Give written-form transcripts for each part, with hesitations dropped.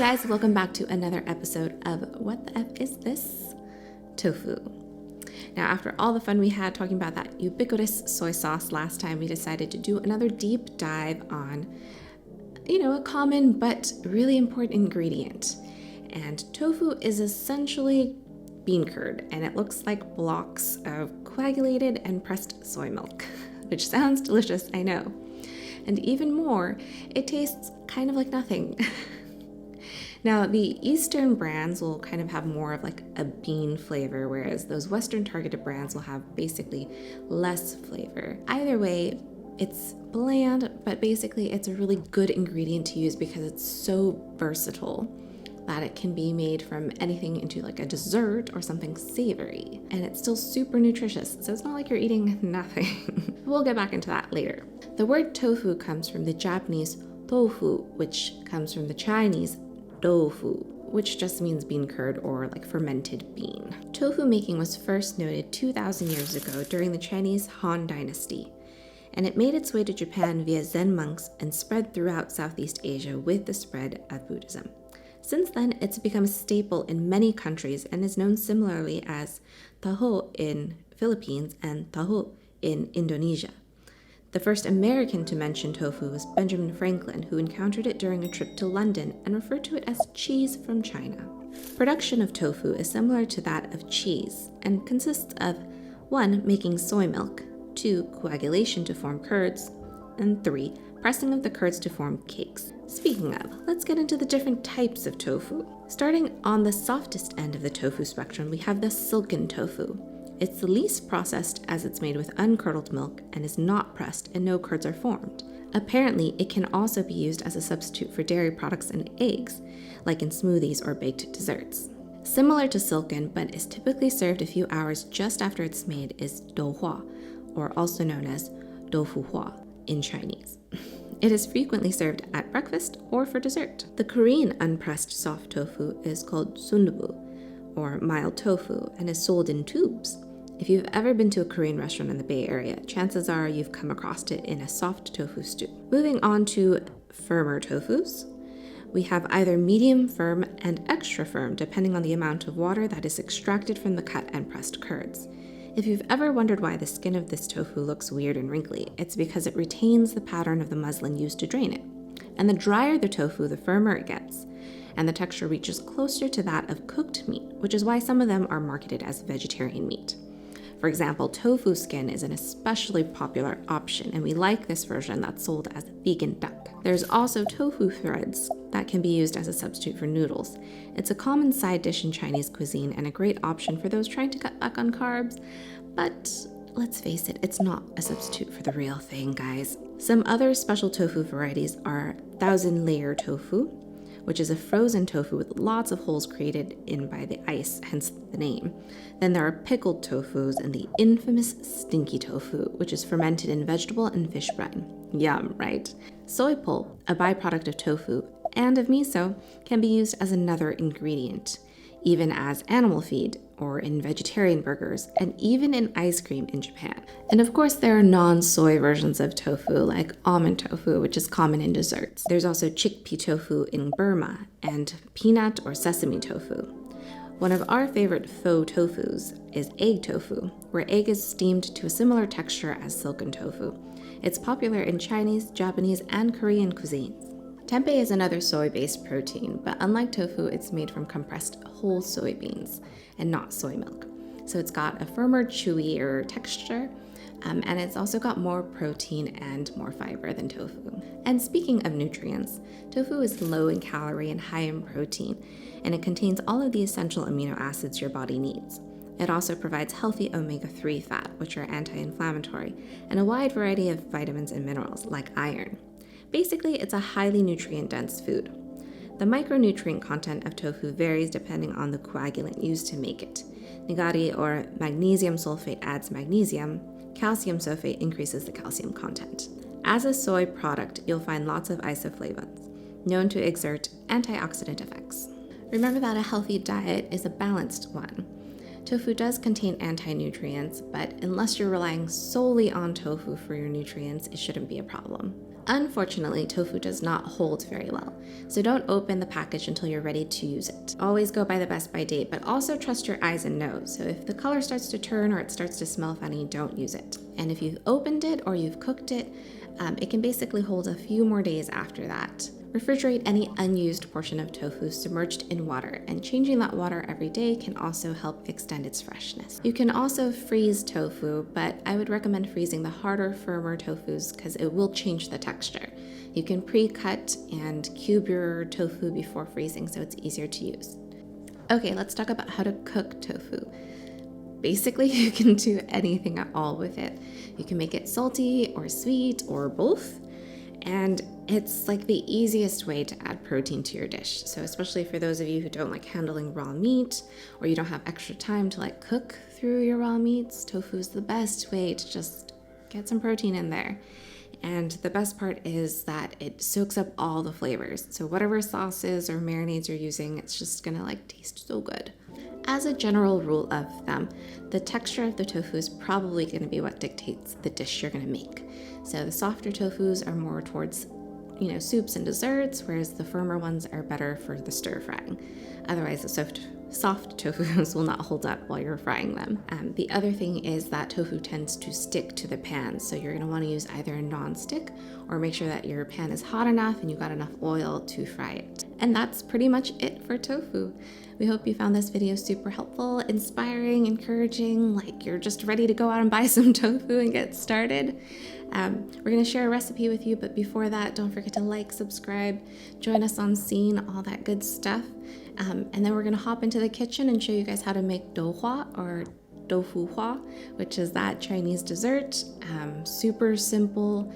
guys, welcome back to another episode of What the F is this? Tofu. Now, after all the fun we had talking about that ubiquitous soy sauce last time, we decided to do another deep dive on, a common but really important ingredient. And tofu is essentially bean curd, and it looks like blocks of coagulated and pressed soy milk, which sounds delicious, I know. And even more, it tastes kind of like nothing. Now, the Eastern brands will kind of have more of like a bean flavor, whereas those Western targeted brands will have basically less flavor. Either way, it's bland, but basically it's a really good ingredient to use because it's so versatile that it can be made from anything into like a dessert or something savory. And it's still super nutritious, so it's not like you're eating nothing. We'll get back into that later. The word tofu comes from the Japanese tofu, which comes from the Chinese tofu, which just means bean curd or like fermented bean. Tofu making was first noted 2,000 years ago during the Chinese Han Dynasty, and it made its way to Japan via Zen monks and spread throughout Southeast Asia with the spread of Buddhism. Since then, it's become a staple in many countries and is known similarly as taho in Philippines and taho in Indonesia. The first American to mention tofu was Benjamin Franklin, who encountered it during a trip to London and referred to it as cheese from China. Production of tofu is similar to that of cheese and consists of 1. Making soy milk, 2. Coagulation to form curds, and 3. Pressing of the curds to form cakes. Speaking of, let's get into the different types of tofu. Starting on the softest end of the tofu spectrum, we have the silken tofu. It's the least processed as it's made with uncurdled milk and is not pressed and no curds are formed. Apparently, it can also be used as a substitute for dairy products and eggs, like in smoothies or baked desserts. Similar to silken, but is typically served a few hours just after it's made, is douhua, or also known as doufuhua in Chinese. It is frequently served at breakfast or for dessert. The Korean unpressed soft tofu is called sundubu, or mild tofu, and is sold in tubes. If you've ever been to a Korean restaurant in the Bay Area, chances are you've come across it in a soft tofu stew. Moving on to firmer tofus, we have either medium firm and extra firm, depending on the amount of water that is extracted from the cut and pressed curds. If you've ever wondered why the skin of this tofu looks weird and wrinkly, it's because it retains the pattern of the muslin used to drain it. And the drier the tofu, the firmer it gets, and the texture reaches closer to that of cooked meat, which is why some of them are marketed as vegetarian meat. For example, tofu skin is an especially popular option, and we like this version that's sold as vegan duck. There's also tofu threads that can be used as a substitute for noodles. It's a common side dish in Chinese cuisine and a great option for those trying to cut back on carbs, but let's face it, it's not a substitute for the real thing, guys. Some other special tofu varieties are 1,000-layer tofu, which is a frozen tofu with lots of holes created in by the ice, hence the name. Then there are pickled tofus and the infamous stinky tofu, which is fermented in vegetable and fish brine. Yum, right? Soy pulp, a byproduct of tofu and of miso, can be used as another ingredient, even as animal feed or in vegetarian burgers, and even in ice cream in Japan. And of course, there are non-soy versions of tofu, like almond tofu, which is common in desserts. There's also chickpea tofu in Burma, and peanut or sesame tofu. One of our favorite faux tofus is egg tofu, where egg is steamed to a similar texture as silken tofu. It's popular in Chinese, Japanese, and Korean cuisines. Tempeh is another soy-based protein, but unlike tofu, it's made from compressed whole soybeans and not soy milk. So it's got a firmer, chewier texture, and it's also got more protein and more fiber than tofu. And speaking of nutrients, tofu is low in calorie and high in protein, and it contains all of the essential amino acids your body needs. It also provides healthy omega-3 fat, which are anti-inflammatory, and a wide variety of vitamins and minerals, like iron. Basically, it's a highly nutrient-dense food. The micronutrient content of tofu varies depending on the coagulant used to make it. Nigari or magnesium sulfate adds magnesium, calcium sulfate increases the calcium content. As a soy product, you'll find lots of isoflavones, known to exert antioxidant effects. Remember that a healthy diet is a balanced one. Tofu does contain anti-nutrients, but unless you're relying solely on tofu for your nutrients, it shouldn't be a problem. Unfortunately, tofu does not hold very well, so don't open the package until you're ready to use it. Always go by the best by date, but also trust your eyes and nose. So if the color starts to turn or it starts to smell funny, don't use it. And if you've opened it or you've cooked it, it can basically hold a few more days after that. Refrigerate any unused portion of tofu submerged in water, and changing that water every day can also help extend its freshness. You can also freeze tofu, but I would recommend freezing the harder, firmer tofus because it will change the texture. You can pre-cut and cube your tofu before freezing so it's easier to use. Okay, let's talk about how to cook tofu. Basically, you can do anything at all with it. You can make it salty or sweet or both. And it's like the easiest way to add protein to your dish. So especially for those of you who don't like handling raw meat, or you don't have extra time to like cook through your raw meats, tofu is the best way to just get some protein in there. And the best part is that it soaks up all the flavors. So whatever sauces or marinades you're using, it's just gonna like taste so good. As a general rule of thumb, the texture of the tofu is probably going to be what dictates the dish you're going to make. So the softer tofus are more towards, soups and desserts, whereas the firmer ones are better for the stir frying. Otherwise, the soft tofus will not hold up while you're frying them. The other thing is that tofu tends to stick to the pan, so you're going to want to use either a non-stick or make sure that your pan is hot enough and you've got enough oil to fry it. And that's pretty much it for tofu. We hope you found this video super helpful, inspiring, encouraging, like you're just ready to go out and buy some tofu and get started. We're going to share a recipe with you, but before that, don't forget to like, subscribe, join us on Scene, all that good stuff. And then we're going to hop into the kitchen and show you guys how to make douhua or tofu hua, which is that Chinese dessert. Super simple.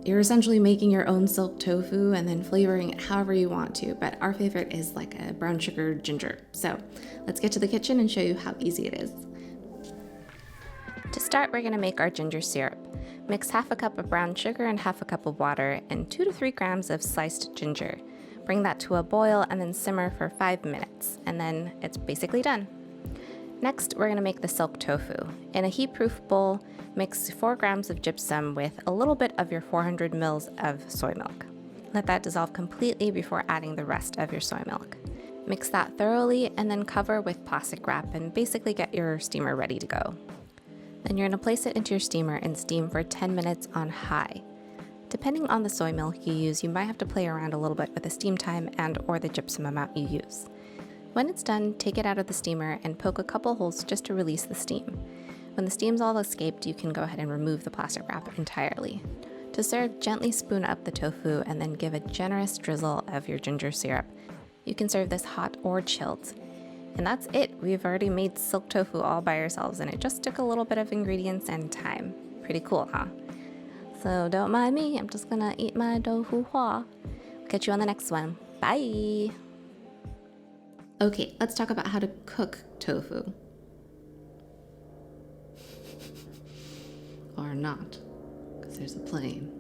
You're essentially making your own silk tofu and then flavoring it however you want to, but our favorite is like a brown sugar ginger. So let's get to the kitchen and show you how easy it is. To start, we're going to make our ginger syrup. Mix half a cup of brown sugar and half a cup of water and 2 to 3 grams of sliced ginger. Bring that to a boil and then simmer for 5 minutes, and then it's basically done. Next, we're going to make the silk tofu. In a heat-proof bowl, mix 4 grams of gypsum with a little bit of your 400 ml of soy milk. Let that dissolve completely before adding the rest of your soy milk. Mix that thoroughly and then cover with plastic wrap and basically get your steamer ready to go. Then you're going to place it into your steamer and steam for 10 minutes on high. Depending on the soy milk you use, you might have to play around a little bit with the steam time and or the gypsum amount you use. When it's done, take it out of the steamer and poke a couple holes just to release the steam. When the steam's all escaped, you can go ahead and remove the plastic wrap entirely. To serve, gently spoon up the tofu and then give a generous drizzle of your ginger syrup. You can serve this hot or chilled. And that's it. We've already made silk tofu all by ourselves, and it just took a little bit of ingredients and time. Pretty cool, huh? So don't mind me, I'm just gonna eat my tofu hua. Catch you on the next one. Bye! Okay, let's talk about how to cook tofu. Or not, because there's a plane.